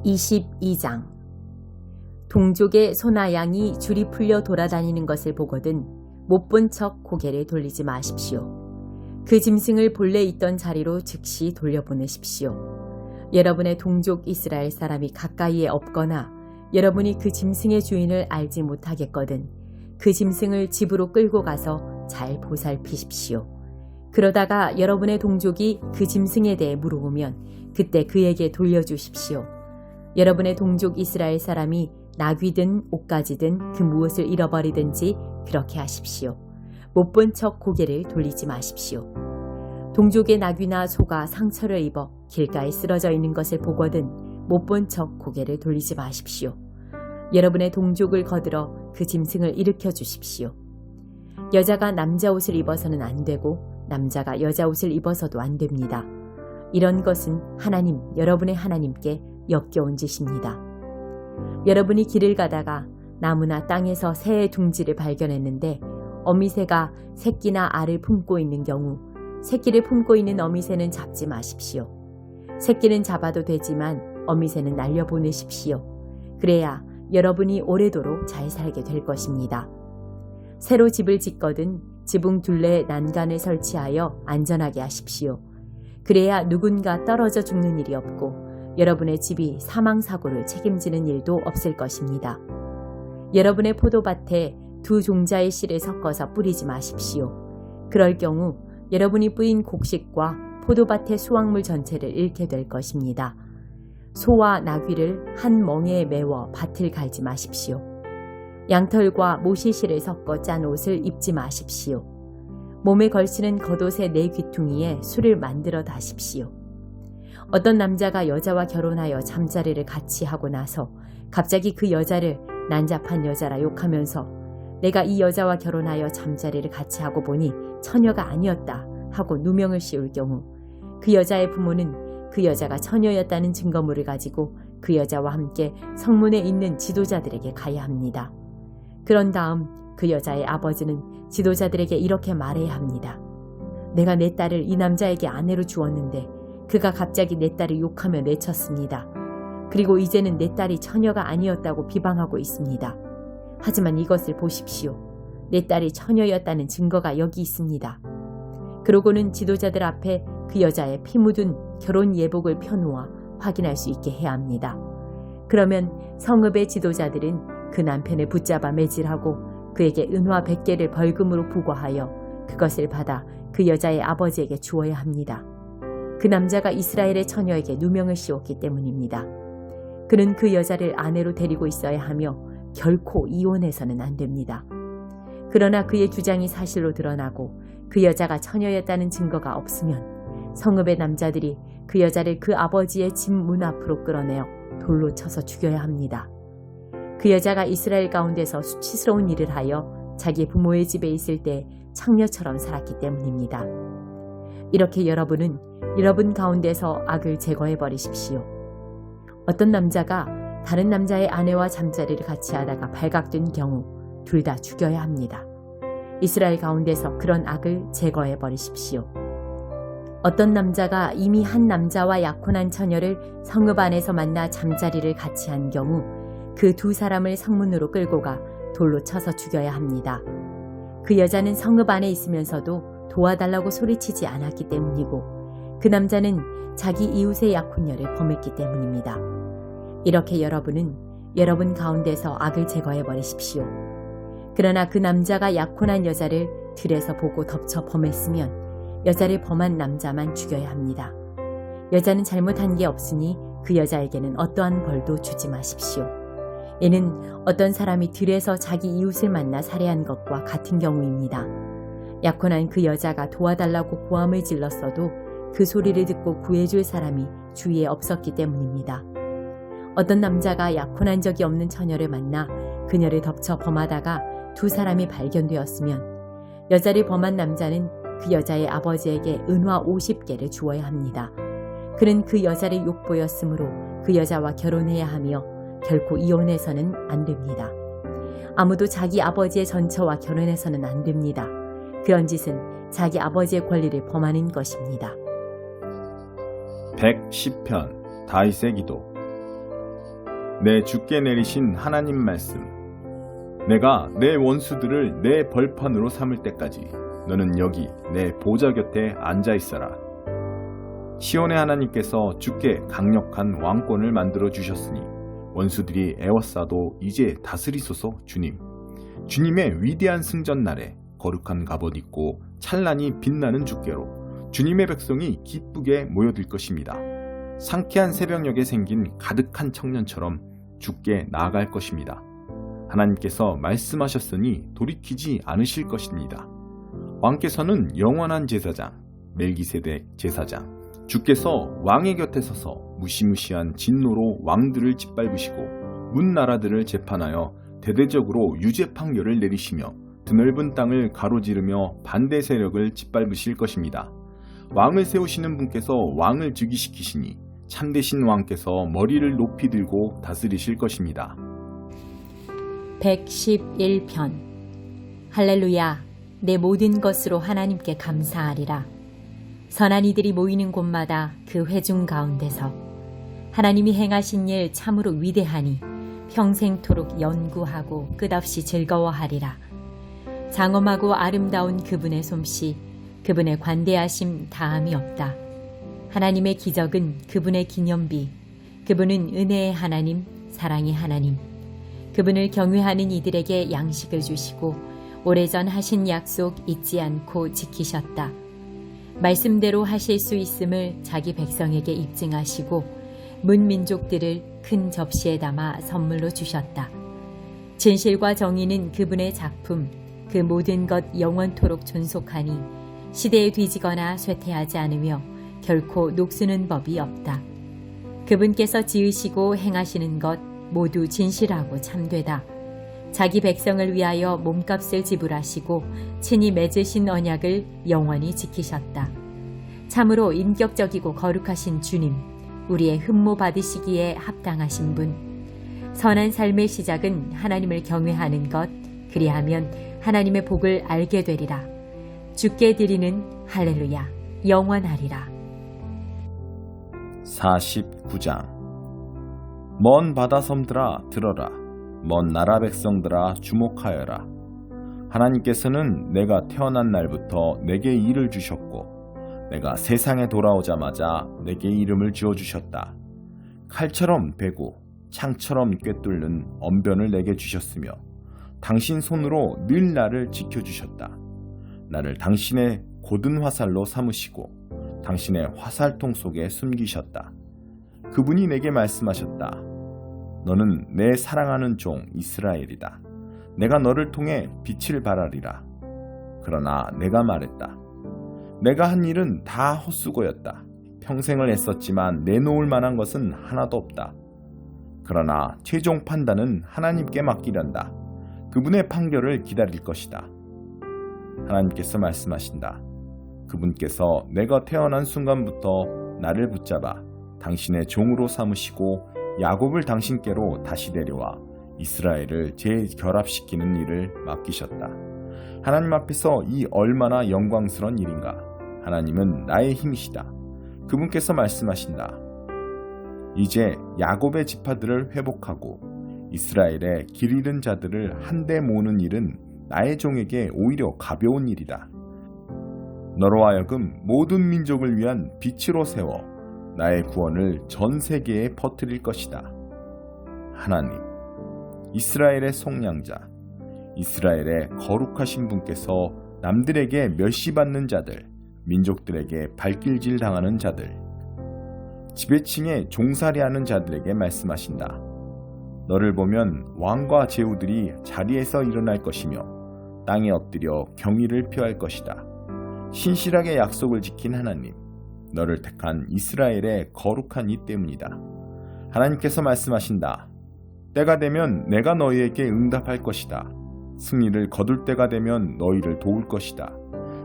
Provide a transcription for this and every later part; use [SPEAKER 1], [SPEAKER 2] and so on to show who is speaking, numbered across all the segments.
[SPEAKER 1] 22장. 동족의 소나 양이 줄이 풀려 돌아다니는 것을 보거든 못 본 척 고개를 돌리지 마십시오. 그 짐승을 본래 있던 자리로 즉시 돌려보내십시오. 여러분의 동족 이스라엘 사람이 가까이에 없거나 여러분이 그 짐승의 주인을 알지 못하겠거든 그 짐승을 집으로 끌고 가서 잘 보살피십시오. 그러다가 여러분의 동족이 그 짐승에 대해 물어보면 그때 그에게 돌려주십시오. 여러분의 동족 이스라엘 사람이 나귀든 옷가지든 그 무엇을 잃어버리든지 그렇게 하십시오. 못 본 척 고개를 돌리지 마십시오. 동족의 나귀나 소가 상처를 입어 길가에 쓰러져 있는 것을 보거든 못 본 척 고개를 돌리지 마십시오. 여러분의 동족을 거들어 그 짐승을 일으켜 주십시오. 여자가 남자 옷을 입어서는 안 되고 남자가 여자 옷을 입어서도 안 됩니다. 이런 것은 하나님, 여러분의 하나님께 역겨운 짓입니다. 여러분이 길을 가다가 나무나 땅에서 새의 둥지를 발견했는데 어미새가 새끼나 알을 품고 있는 경우 새끼를 품고 있는 어미새는 잡지 마십시오. 새끼는 잡아도 되지만 어미새는 날려보내십시오. 그래야 여러분이 오래도록 잘 살게 될 것입니다. 새로 집을 짓거든 지붕 둘레에 난간을 설치하여 안전하게 하십시오. 그래야 누군가 떨어져 죽는 일이 없고 여러분의 집이 사망사고를 책임지는 일도 없을 것입니다. 여러분의 포도밭에 두 종자의 씨를 섞어서 뿌리지 마십시오. 그럴 경우 여러분이 뿌린 곡식과 포도밭의 수확물 전체를 잃게 될 것입니다. 소와 나귀를 한 멍에에 메워 밭을 갈지 마십시오. 양털과 모시실을 섞어 짠 옷을 입지 마십시오. 몸에 걸치는 겉옷의 네 귀퉁이에 술을 만들어 다십시오. 어떤 남자가 여자와 결혼하여 잠자리를 같이 하고 나서 갑자기 그 여자를 난잡한 여자라 욕하면서 내가 이 여자와 결혼하여 잠자리를 같이 하고 보니 처녀가 아니었다 하고 누명을 씌울 경우 그 여자의 부모는 그 여자가 처녀였다는 증거물을 가지고 그 여자와 함께 성문에 있는 지도자들에게 가야 합니다. 그런 다음 그 여자의 아버지는 지도자들에게 이렇게 말해야 합니다. 내가 내 딸을 이 남자에게 아내로 주었는데 그가 갑자기 내 딸을 욕하며 내쳤습니다. 그리고 이제는 내 딸이 처녀가 아니었다고 비방하고 있습니다. 하지만 이것을 보십시오. 내 딸이 처녀였다는 증거가 여기 있습니다. 그러고는 지도자들 앞에 그 여자의 피 묻은 결혼 예복을 펴놓아 확인할 수 있게 해야 합니다. 그러면 성읍의 지도자들은 그 남편을 붙잡아 매질하고 그에게 은화 100개를 벌금으로 부과하여 그것을 받아 그 여자의 아버지에게 주어야 합니다. 그 남자가 이스라엘의 처녀에게 누명을 씌웠기 때문입니다. 그는 그 여자를 아내로 데리고 있어야 하며 결코 이혼해서는 안 됩니다. 그러나 그의 주장이 사실로 드러나고 그 여자가 처녀였다는 증거가 없으면 성읍의 남자들이 그 여자를 그 아버지의 집 문 앞으로 끌어내어 돌로 쳐서 죽여야 합니다. 그 여자가 이스라엘 가운데서 수치스러운 일을 하여 자기 부모의 집에 있을 때 창녀처럼 살았기 때문입니다. 이렇게 여러분은 여러분 가운데서 악을 제거해 버리십시오. 어떤 남자가 다른 남자의 아내와 잠자리를 같이 하다가 발각된 경우 둘 다 죽여야 합니다. 이스라엘 가운데서 그런 악을 제거해 버리십시오. 어떤 남자가 이미 한 남자와 약혼한 처녀를 성읍 안에서 만나 잠자리를 같이 한 경우 그 두 사람을 성문으로 끌고 가 돌로 쳐서 죽여야 합니다. 그 여자는 성읍 안에 있으면서도 도와달라고 소리치지 않았기 때문이고 그 남자는 자기 이웃의 약혼녀를 범했기 때문입니다. 이렇게 여러분은 여러분 가운데서 악을 제거해 버리십시오. 그러나 그 남자가 약혼한 여자를 들에서 보고 덮쳐 범했으면 여자를 범한 남자만 죽여야 합니다. 여자는 잘못한 게 없으니 그 여자에게는 어떠한 벌도 주지 마십시오. 이는 어떤 사람이 들에서 자기 이웃을 만나 살해한 것과 같은 경우입니다. 약혼한 그 여자가 도와달라고 고함을 질렀어도 그 소리를 듣고 구해줄 사람이 주위에 없었기 때문입니다. 어떤 남자가 약혼한 적이 없는 처녀를 만나 그녀를 덮쳐 범하다가 두 사람이 발견되었으면 여자를 범한 남자는 그 여자의 아버지에게 은화 50개를 주어야 합니다. 그는 그 여자를 욕보였으므로 그 여자와 결혼해야 하며 결코 이혼해서는 안 됩니다. 아무도 자기 아버지의 전처와 결혼해서는 안 됩니다. 그런 짓은 자기 아버지의 권리를 범하는 것입니다.
[SPEAKER 2] 110편 다윗의 기도. 내 주께 내리신 하나님 말씀. 내가 내 원수들을 내 벌판으로 삼을 때까지 너는 여기 내 보좌 곁에 앉아 있어라. 시온의 하나님께서 주께 강력한 왕권을 만들어 주셨으니 원수들이 애워싸도 이제 다스리소서. 주님. 주님의 위대한 승전 날에 거룩한 갑옷 입고 찬란히 빛나는 주께로 주님의 백성이 기쁘게 모여들 것입니다. 상쾌한 새벽녘에 생긴 가득한 청년처럼 주께 나아갈 것입니다. 하나님께서 말씀하셨으니 돌이키지 않으실 것입니다. 왕께서는 영원한 제사장, 멜기세덱 제사장, 주께서 왕의 곁에 서서 무시무시한 진노로 왕들을 짓밟으시고 문 나라들을 재판하여 대대적으로 유죄 판결을 내리시며 드넓은 땅을 가로지르며 반대 세력을 짓밟으실 것입니다. 왕을 세우시는 분께서 왕을 즉위시키시니 참되신 왕께서 머리를 높이 들고 다스리실 것입니다.
[SPEAKER 1] 111편. 할렐루야. 내 모든 것으로 하나님께 감사하리라. 선한 이들이 모이는 곳마다 그 회중 가운데서 하나님이 행하신 일 참으로 위대하니 평생토록 연구하고 끝없이 즐거워하리라. 장엄하고 아름다운 그분의 솜씨, 그분의 관대하심 다함이 없다. 하나님의 기적은 그분의 기념비, 그분은 은혜의 하나님, 사랑의 하나님. 그분을 경외하는 이들에게 양식을 주시고 오래전 하신 약속 잊지 않고 지키셨다. 말씀대로 하실 수 있음을 자기 백성에게 입증하시고 문민족들을 큰 접시에 담아 선물로 주셨다. 진실과 정의는 그분의 작품, 그 모든 것 영원토록 존속하니 시대에 뒤지거나 쇠퇴하지 않으며 결코 녹쓰는 법이 없다. 그분께서 지으시고 행하시는 것 모두 진실하고 참되다. 자기 백성을 위하여 몸값을 지불하시고 친히 맺으신 언약을 영원히 지키셨다. 참으로 인격적이고 거룩하신 주님, 우리의 흠모 받으시기에 합당하신 분. 선한 삶의 시작은 하나님을 경외하는 것, 그리하면 하나님의 복을 알게 되리라. 주께 드리는 할렐루야, 영원하리라.
[SPEAKER 2] 49장. 먼 바다 섬들아 들어라. 먼 나라 백성들아 주목하여라. 하나님께서는 내가 태어난 날부터 내게 일을 주셨고 내가 세상에 돌아오자마자 내게 이름을 지어주셨다. 칼처럼 베고 창처럼 꿰뚫는 언변을 내게 주셨으며 당신 손으로 늘 나를 지켜주셨다. 나를 당신의 곧은 화살로 삼으시고 당신의 화살통 속에 숨기셨다. 그분이 내게 말씀하셨다. 너는 내 사랑하는 종 이스라엘이다. 내가 너를 통해 빛을 발하리라. 그러나 내가 말했다. 내가 한 일은 다 헛수고였다. 평생을 애썼지만 내놓을 만한 것은 하나도 없다. 그러나 최종 판단은 하나님께 맡기련다. 그분의 판결을 기다릴 것이다. 하나님께서 말씀하신다. 그분께서 내가 태어난 순간부터 나를 붙잡아 당신의 종으로 삼으시고 야곱을 당신께로 다시 데려와 이스라엘을 재결합시키는 일을 맡기셨다. 하나님 앞에서 이 얼마나 영광스러운 일인가. 하나님은 나의 힘이시다. 그분께서 말씀하신다. 이제 야곱의 지파들을 회복하고 이스라엘의 길 잃은 자들을 한데 모으는 일은 나의 종에게 오히려 가벼운 일이다. 너로 하여금 모든 민족을 위한 빛으로 세워 나의 구원을 전 세계에 퍼뜨릴 것이다. 하나님, 이스라엘의 속량자, 이스라엘의 거룩하신 분께서 남들에게 멸시받는 자들, 민족들에게 발길질 당하는 자들, 지배층에 종살이하는 자들에게 말씀하신다. 너를 보면 왕과 제후들이 자리에서 일어날 것이며 땅에 엎드려 경의를 표할 것이다. 신실하게 약속을 지킨 하나님, 너를 택한 이스라엘의 거룩한 이 때문이다. 하나님께서 말씀하신다. 때가 되면 내가 너희에게 응답할 것이다. 승리를 거둘 때가 되면 너희를 도울 것이다.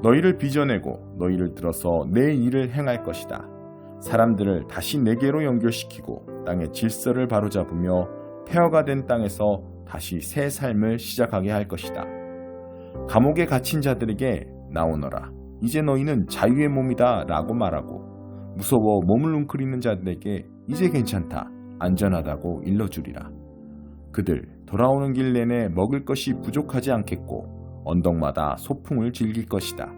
[SPEAKER 2] 너희를 빚어내고 너희를 들어서 내 일을 행할 것이다. 사람들을 다시 내게로 연결시키고 땅의 질서를 바로잡으며 폐허가 된 땅에서 다시 새 삶을 시작하게 할 것이다. 감옥에 갇힌 자들에게 나오너라. 이제 너희는 자유의 몸이다 라고 말하고 무서워 몸을 웅크리는 자들에게 이제 괜찮다. 안전하다고 일러주리라. 그들 돌아오는 길 내내 먹을 것이 부족하지 않겠고 언덕마다 소풍을 즐길 것이다.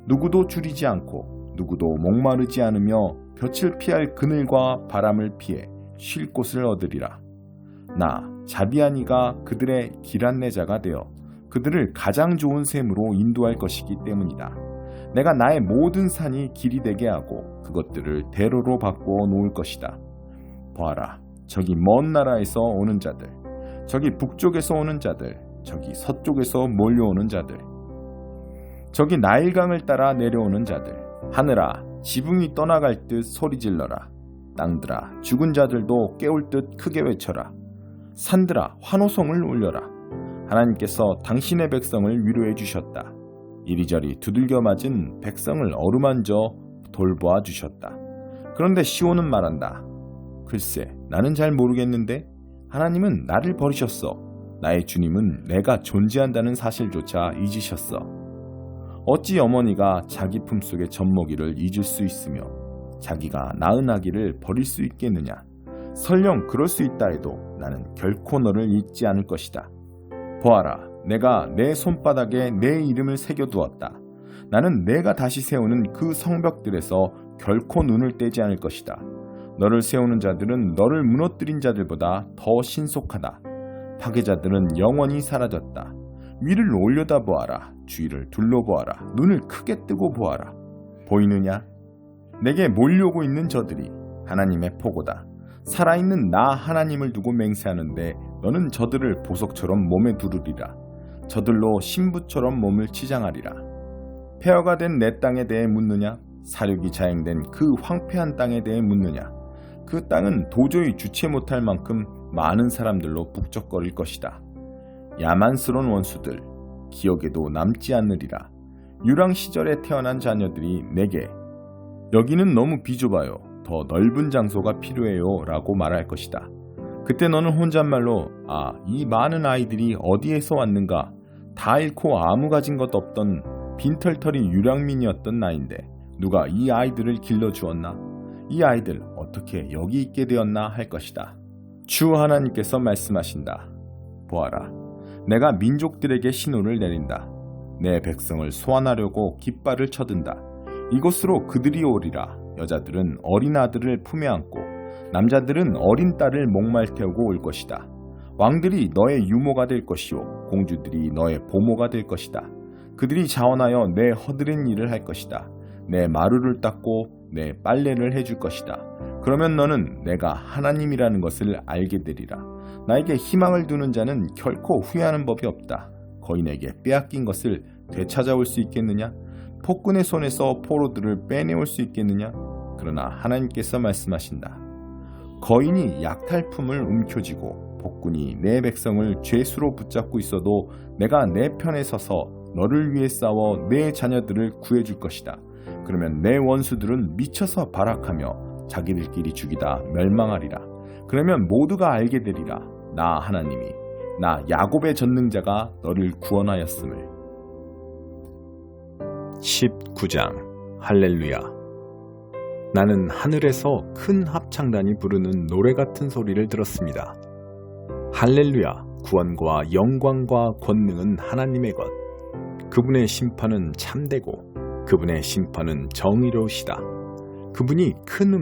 [SPEAKER 2] 누구도 줄이지 않고 누구도 목마르지 않으며 볕을 피할 그늘과 바람을 피해 쉴 곳을 얻으리라. 나 자비하니가 그들의 길 안내자가 되어 그들을 가장 좋은 셈으로 인도할 것이기 때문이다. 내가 나의 모든 산이 길이 되게 하고 그것들을 대로로 바꾸어 놓을 것이다. 보아라, 저기 먼 나라에서 오는 자들, 저기 북쪽에서 오는 자들, 저기 서쪽에서 몰려오는 자들, 저기 나일강을 따라 내려오는 자들. 하늘아, 지붕이 떠나갈 듯 소리질러라. 땅들아, 죽은 자들도 깨울 듯 크게 외쳐라. 산들아, 환호성을 울려라. 하나님께서 당신의 백성을 위로해 주셨다. 이리저리 두들겨 맞은 백성을 어루만져 돌보아 주셨다. 그런데 시온은 말한다. 글쎄, 나는 잘 모르겠는데 하나님은 나를 버리셨어. 나의 주님은 내가 존재한다는 사실조차 잊으셨어. 어찌 어머니가 자기 품속의 젖먹이를 잊을 수 있으며 자기가 낳은 아기를 버릴 수 있겠느냐. 설령 그럴 수 있다 해도 나는 결코 너를 잊지 않을 것이다. 보아라, 내가 내 손바닥에 내 이름을 새겨두었다. 나는 내가 다시 세우는 그 성벽들에서 결코 눈을 떼지 않을 것이다. 너를 세우는 자들은 너를 무너뜨린 자들보다 더 신속하다. 파괴자들은 영원히 사라졌다. 위를 올려다보아라. 주위를 둘러보아라. 눈을 크게 뜨고 보아라. 보이느냐? 내게 몰려오고 있는 저들이 하나님의 포고다. 살아있는 나 하나님을 두고 맹세하는데 너는 저들을 보석처럼 몸에 두르리라. 저들로 신부처럼 몸을 치장하리라. 폐허가 된 내 땅에 대해 묻느냐? 사륙이 자행된 그 황폐한 땅에 대해 묻느냐? 그 땅은 도저히 주체 못할 만큼 많은 사람들로 북적거릴 것이다. 야만스러운 원수들, 기억에도 남지 않으리라. 유랑 시절에 태어난 자녀들이 내게 여기는 너무 비좁아요. 더 넓은 장소가 필요해요 라고 말할 것이다. 그때 너는 혼잣말로 이 많은 아이들이 어디에서 왔는가? 다 잃고 아무 가진 것 없던 빈털터리 유랑민이었던 나인데 누가 이 아이들을 길러주었나? 이 아이들 어떻게 여기 있게 되었나 할 것이다. 주 하나님께서 말씀하신다. 보아라, 내가 민족들에게 신호를 내린다. 내 백성을 소환하려고 깃발을 쳐든다. 이곳으로 그들이 오리라. 여자들은 어린 아들을 품에 안고 남자들은 어린 딸을 목말 태우고 올 것이다. 왕들이 너의 유모가 될 것이요 공주들이 너의 보모가 될 것이다. 그들이 자원하여 내 허드렛 일을 할 것이다. 내 마루를 닦고 내 빨래를 해줄 것이다. 그러면 너는 내가 하나님이라는 것을 알게 되리라. 나에게 희망을 두는 자는 결코 후회하는 법이 없다. 거인에게 빼앗긴 것을 되찾아올 수 있겠느냐? 폭군의 손에서 포로들을 빼내올 수 있겠느냐? 그러나 하나님께서 말씀하신다. 거인이 약탈품을 움켜쥐고 폭군이 내 백성을 죄수로 붙잡고 있어도 내가 내 편에 서서 너를 위해 싸워 내 자녀들을 구해줄 것이다. 그러면 내 원수들은 미쳐서 발악하며 자기들끼리 죽이다 멸망하리라. 그러면 모두가 알게 되리라. 나 하나님이 나 야곱의 전능자가 너를 구원하였음을.
[SPEAKER 3] 19장 할렐루야. 나는 하늘에서 큰 합창단이 부르는 노래 같은 소리를 들었습니다. 할렐루야. 구원과 영광과 권능은 하나님의 것. 그분의 심판은 참되고 그분의 심판은 정의로우시다. 그분이 큰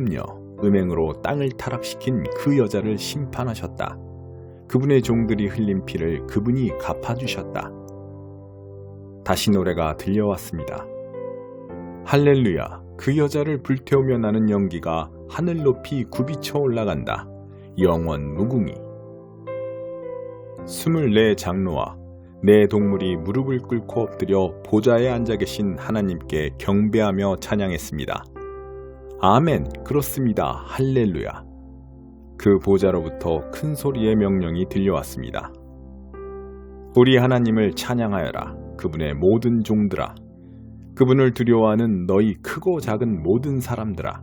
[SPEAKER 3] 음행으로 땅을 타락시킨 그 여자를 심판하셨다. 그분의 종들이 흘린 피를 그분이 갚아주셨다. 다시 노래가 들려왔습니다. 할렐루야. 그 여자를 불태우며 나는 연기가 하늘 높이 굽이쳐 올라간다. 영원 무궁히. 24 장로와 네 동물이 무릎을 꿇고 엎드려 보좌에 앉아 계신 하나님께 경배하며 찬양했습니다. 아멘, 그렇습니다. 할렐루야. 그 보좌로부터 큰 소리의 명령이 들려왔습니다. 우리 하나님을 찬양하여라. 그분의 모든 종들아. 그분을 두려워하는 너희 크고 작은 모든 사람들아.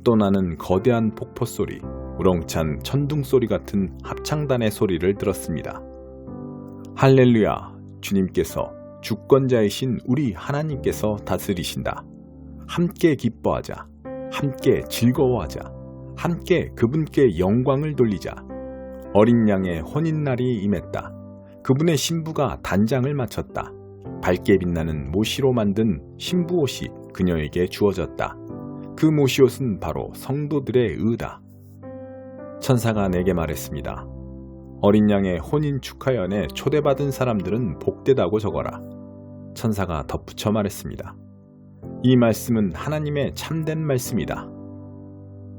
[SPEAKER 3] 또 나는 거대한 폭포소리, 우렁찬 천둥소리 같은 합창단의 소리를 들었습니다. 할렐루야. 주님께서 주권자이신 우리 하나님께서 다스리신다. 함께 기뻐하자. 함께 즐거워하자. 함께 그분께 영광을 돌리자. 어린 양의 혼인날이 임했다. 그분의 신부가 단장을 마쳤다. 밝게 빛나는 모시로 만든 신부옷이 그녀에게 주어졌다. 그 모시옷은 바로 성도들의 의다. 천사가 내게 말했습니다. 어린 양의 혼인 축하연에 초대받은 사람들은 복되다고 적어라. 천사가 덧붙여 말했습니다. 이 말씀은 하나님의 참된 말씀이다.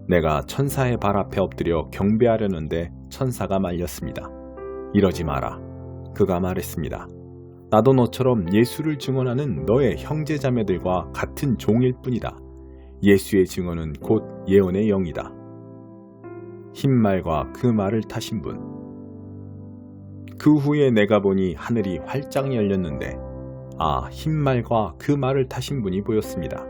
[SPEAKER 3] 내가 천사의 발 앞에 엎드려 경배하려는데 천사가 말렸습니다. 이러지 마라. 그가 말했습니다. 나도 너처럼 예수를 증언하는 너의 형제자매들과 같은 종일 뿐이다. 예수의 증언은 곧 예언의 영이다. 흰 말과 그 말을 타신 분. 그 후에 내가 보니 하늘이 활짝 열렸는데 흰 말과 그 말을 타신 분이 보였습니다.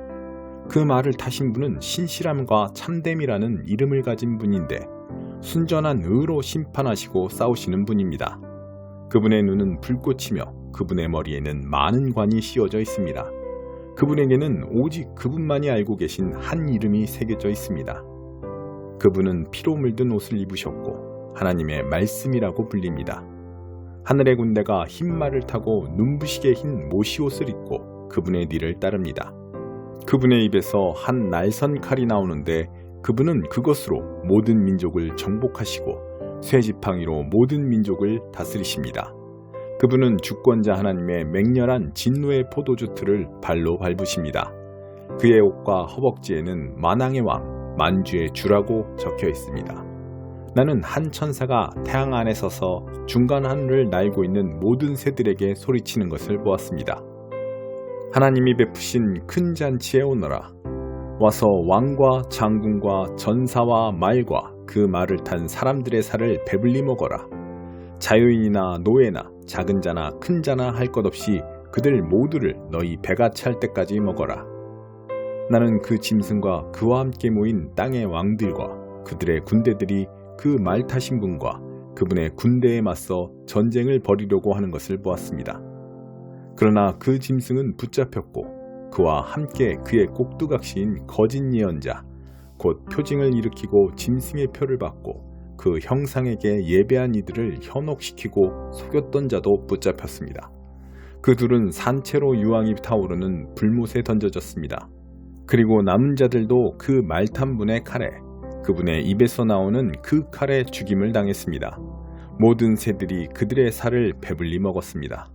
[SPEAKER 3] 그 말을 타신 분은 신실함과 참됨이라는 이름을 가진 분인데 순전한 의로 심판하시고 싸우시는 분입니다. 그분의 눈은 불꽃이며 그분의 머리에는 많은 관이 씌워져 있습니다. 그분에게는 오직 그분만이 알고 계신 한 이름이 새겨져 있습니다. 그분은 피로 물든 옷을 입으셨고 하나님의 말씀이라고 불립니다. 하늘의 군대가 흰 말을 타고 눈부시게 흰 모시옷을 입고 그분의 뒤를 따릅니다. 그분의 입에서 한 날선 칼이 나오는데 그분은 그것으로 모든 민족을 정복하시고 쇠지팡이로 모든 민족을 다스리십니다. 그분은 주권자 하나님의 맹렬한 진노의 포도주 틀을 발로 밟으십니다. 그의 옷과 허벅지에는 만왕의 왕, 만주의 주라고 적혀 있습니다. 나는 한 천사가 태양 안에 서서 중간 하늘을 날고 있는 모든 새들에게 소리치는 것을 보았습니다. 하나님이 베푸신 큰 잔치에 오너라. 와서 왕과 장군과 전사와 말과 그 말을 탄 사람들의 살을 배불리 먹어라. 자유인이나 노예나 작은 자나 큰 자나 할 것 없이 그들 모두를 너희 배가 찰 때까지 먹어라. 나는 그 짐승과 그와 함께 모인 땅의 왕들과 그들의 군대들이 그 말 타신 분과 그분의 군대에 맞서 전쟁을 벌이려고 하는 것을 보았습니다. 그러나 그 짐승은 붙잡혔고 그와 함께 그의 꼭두각시인 거짓 예언자 곧 표징을 일으키고 짐승의 표를 받고 그 형상에게 예배한 이들을 현혹시키고 속였던 자도 붙잡혔습니다. 그 둘은 산채로 유황이 타오르는 불못에 던져졌습니다. 그리고 남은 자들도 그 말탄 분의 칼에 그분의 입에서 나오는 그 칼에 죽임을 당했습니다. 모든 새들이 그들의 살을 배불리 먹었습니다.